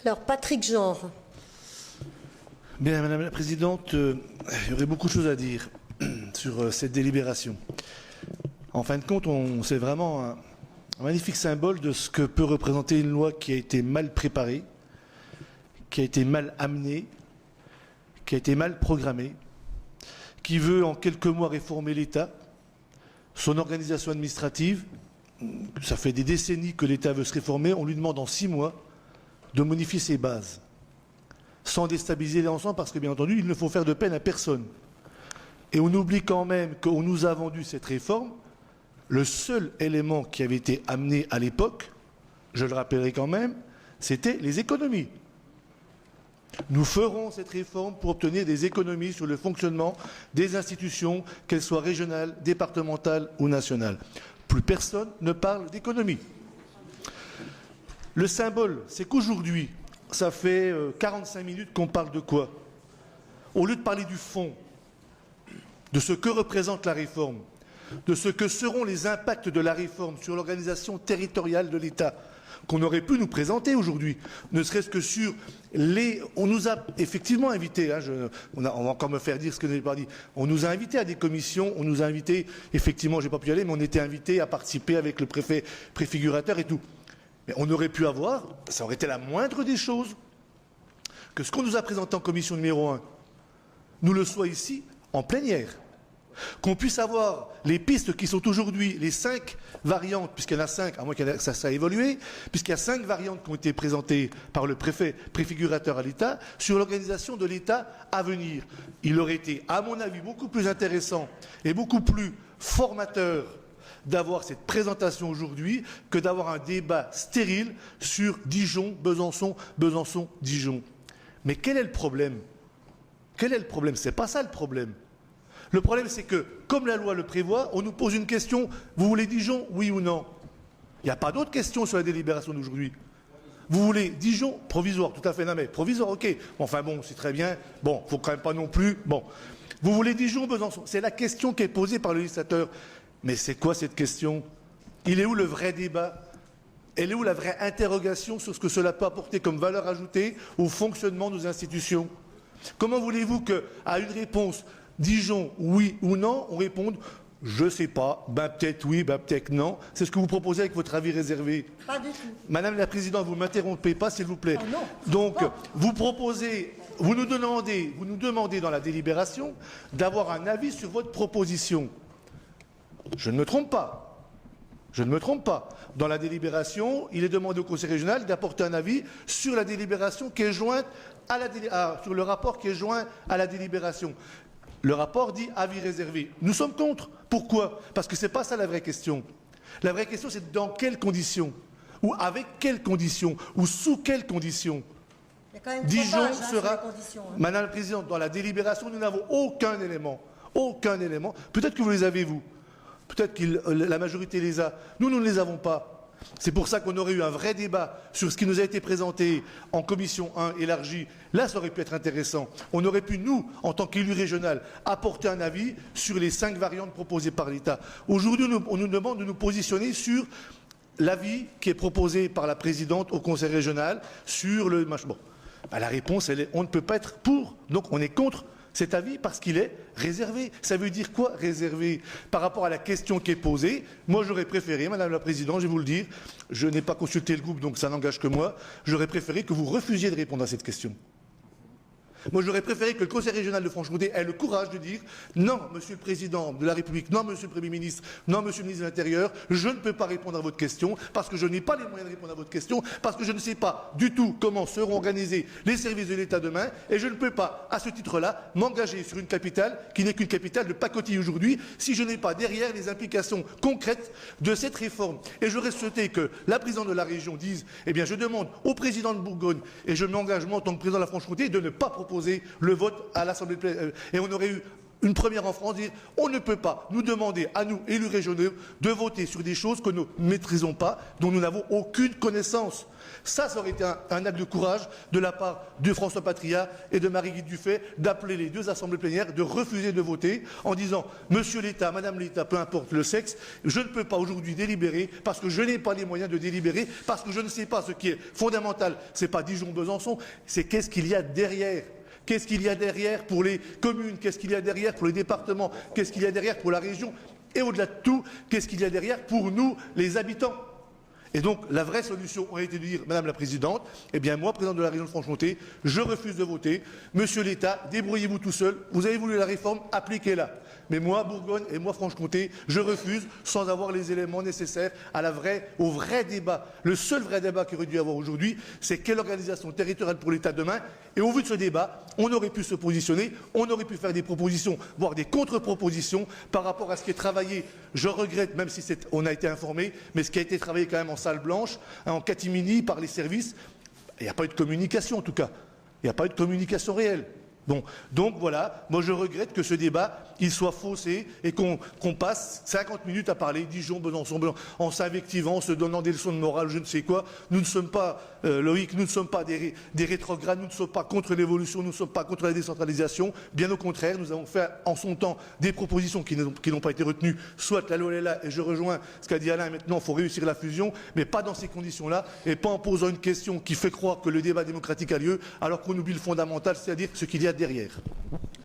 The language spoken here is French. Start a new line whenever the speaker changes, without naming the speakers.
Alors, Patrick Genre.
Bien, Madame la Présidente, il y aurait beaucoup de choses à dire sur cette délibération. En fin de compte, c'est vraiment un magnifique symbole de ce que peut représenter une loi qui a été mal préparée, qui a été mal amenée, qui a été mal programmée, qui veut en quelques mois réformer l'État, son organisation administrative. Ça fait des décennies que l'État veut se réformer, on lui demande en 6 mois de modifier ses bases, sans déstabiliser l'ensemble, parce que bien entendu, il ne faut faire de peine à personne. Et on oublie quand même qu'on nous a vendu cette réforme. Le seul élément qui avait été amené à l'époque, je le rappellerai quand même, c'était les économies. Nous ferons cette réforme pour obtenir des économies sur le fonctionnement des institutions, qu'elles soient régionales, départementales ou nationales. Plus personne ne parle d'économie. Le symbole, c'est qu'aujourd'hui, ça fait 45 minutes qu'on parle de quoi? Au lieu de parler du fond, de ce que représente la réforme, de ce que seront les impacts de la réforme sur l'organisation territoriale de l'État, qu'on aurait pu nous présenter aujourd'hui, ne serait-ce que sur les... On nous a effectivement invités, hein, on va encore me faire dire ce que je n'ai pas dit, on nous a invités à des commissions, on nous a invités, effectivement, je n'ai pas pu y aller, mais on était invités à participer avec le préfet préfigurateur et tout. Mais on aurait pu avoir, ça aurait été la moindre des choses, que ce qu'on nous a présenté en commission numéro 1, nous le soit ici, en plénière. Qu'on puisse avoir les pistes qui sont aujourd'hui, les 5 variantes, puisqu'il y en a 5, à moins que ça a évolué, puisqu'il y a 5 variantes qui ont été présentées par le préfet préfigurateur à l'État sur l'organisation de l'État à venir. Il aurait été, à mon avis, beaucoup plus intéressant et beaucoup plus formateur d'avoir cette présentation aujourd'hui que d'avoir un débat stérile sur Dijon, Besançon, Besançon, Dijon. Mais quel est le problème? Quel est le problème? C'est pas ça le problème. Le problème, c'est que, comme la loi le prévoit, on nous pose une question, vous voulez Dijon, oui ou non? Il n'y a pas d'autres questions sur la délibération d'aujourd'hui. Vous voulez Dijon, provisoire, tout à fait, non mais provisoire, ok. Enfin bon, c'est très bien, bon, faut quand même pas non plus, bon. Vous voulez Dijon, Besançon? C'est la question qui est posée par le législateur. Mais c'est quoi cette question? Il est où le vrai débat? Elle est où la vraie interrogation sur ce que cela peut apporter comme valeur ajoutée au fonctionnement de nos institutions? Comment voulez-vous qu'à une réponse Dijon, oui ou non, on réponde je ne sais pas, ben peut-être oui, ben peut-être non. C'est ce que vous proposez avec votre avis réservé.
Pas du tout.
Madame la Présidente, vous ne m'interrompez pas, s'il vous plaît.
Oh non,
donc, vous proposez, vous nous demandez dans la délibération d'avoir un avis sur votre proposition. Je ne me trompe pas. Je ne me trompe pas. Dans la délibération, il est demandé au Conseil régional d'apporter un avis sur la délibération qui est jointe à sur le rapport qui est joint à la délibération. Le rapport dit avis réservé. Nous sommes contre. Pourquoi? Parce que ce n'est pas ça la vraie question. La vraie question, c'est dans quelles conditions? Ou avec quelles conditions? Ou sous quelles conditions?
Il y a quand même
Dijon
sur
sera...
les conditions, hein.
Madame la Présidente, dans la délibération, nous n'avons aucun élément. Aucun élément. Peut-être que vous les avez, vous. Peut-être que la majorité les a. Nous, nous ne les avons pas. C'est pour ça qu'on aurait eu un vrai débat sur ce qui nous a été présenté en commission 1 élargie. Là, ça aurait pu être intéressant. On aurait pu, nous, en tant qu'élus régional, apporter un avis sur les 5 variantes proposées par l'État. Aujourd'hui, on nous demande de nous positionner sur l'avis qui est proposé par la présidente au Conseil régional sur le... Bon, ben, la réponse, elle est on ne peut pas être pour. Donc, on est contre cet avis parce qu'il est réservé. Ça veut dire quoi, réservé? Par rapport à la question qui est posée, moi j'aurais préféré, Madame la Présidente, je vais vous le dire, je n'ai pas consulté le groupe, donc ça n'engage que moi, j'aurais préféré que vous refusiez de répondre à cette question. Moi, j'aurais préféré que le Conseil régional de Franche-Comté ait le courage de dire non, Monsieur le Président de la République, non, Monsieur le Premier ministre, non, Monsieur le ministre de l'Intérieur, je ne peux pas répondre à votre question parce que je n'ai pas les moyens de répondre à votre question, parce que je ne sais pas du tout comment seront organisés les services de l'État demain et je ne peux pas, à ce titre-là, m'engager sur une capitale qui n'est qu'une capitale de pacotille aujourd'hui si je n'ai pas derrière les implications concrètes de cette réforme. Et j'aurais souhaité que la présidente de la région dise, eh bien, je demande au président de Bourgogne et je m'engage, moi, en tant que président de la Franche-Comté, de ne pas proposer le vote à l'Assemblée. Et on aurait eu une première en France, dire on ne peut pas nous demander à nous, élus régionaux, de voter sur des choses que nous ne maîtrisons pas, dont nous n'avons aucune connaissance. Ça aurait été un acte de courage de la part de François Patria et de Marie-Guy Dufay d'appeler les deux assemblées plénières, de refuser de voter en disant « Monsieur l'État, Madame l'État, peu importe le sexe, je ne peux pas aujourd'hui délibérer parce que je n'ai pas les moyens de délibérer, parce que je ne sais pas ce qui est fondamental. Ce n'est pas Dijon-Besançon, c'est qu'est-ce qu'il y a derrière. Qu'est-ce qu'il y a derrière pour les communes? Qu'est-ce qu'il y a derrière pour les départements? Qu'est-ce qu'il y a derrière pour la région? Et au-delà de tout, qu'est-ce qu'il y a derrière pour nous, les habitants? Et donc, la vraie solution aurait été de dire, Madame la Présidente, eh bien moi, président de la région de Franche-Comté, je refuse de voter. Monsieur l'État, débrouillez-vous tout seul. Vous avez voulu la réforme, appliquez-la. Mais moi, Bourgogne et moi, Franche-Comté, je refuse sans avoir les éléments nécessaires au vrai débat. Le seul vrai débat qu'il aurait dû y avoir aujourd'hui, c'est quelle organisation territoriale pour l'État demain. Et au vu de ce débat, on aurait pu se positionner, on aurait pu faire des propositions, voire des contre-propositions par rapport à ce qui est travaillé. Je regrette, même si on a été informé, mais ce qui a été travaillé quand même en salle blanche, en catimini, par les services, il n'y a pas eu de communication en tout cas. Il n'y a pas eu de communication réelle. Bon, donc voilà, moi je regrette que ce débat, il soit faussé et qu'on passe 50 minutes à parler Dijon, Besançon, en s'invectivant, en se donnant des leçons de morale, je ne sais quoi. Nous ne sommes pas, Loïc, nous ne sommes pas des rétrogrades, nous ne sommes pas contre l'évolution, nous ne sommes pas contre la décentralisation. Bien au contraire, nous avons fait en son temps des propositions qui n'ont pas été retenues, soit la loi est là, et je rejoins ce qu'a dit Alain, maintenant il faut réussir la fusion, mais pas dans ces conditions-là, et pas en posant une question qui fait croire que le débat démocratique a lieu, alors qu'on oublie le fondamental, c'est-à-dire ce qu'il y a derrière.